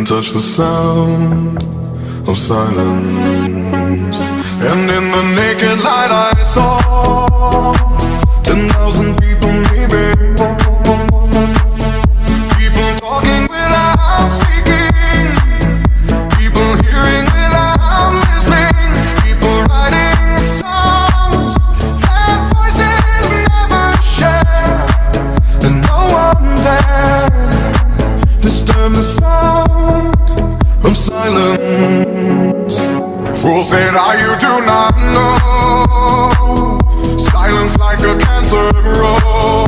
can touch the sound of silence. And in the naked light I saw 10,000 people maybe, people talking without speaking, people hearing without listening, people writing songs that voices never share, and no one dared disturb the sound of silence. Fools say now you do not know, silence like a cancer grows.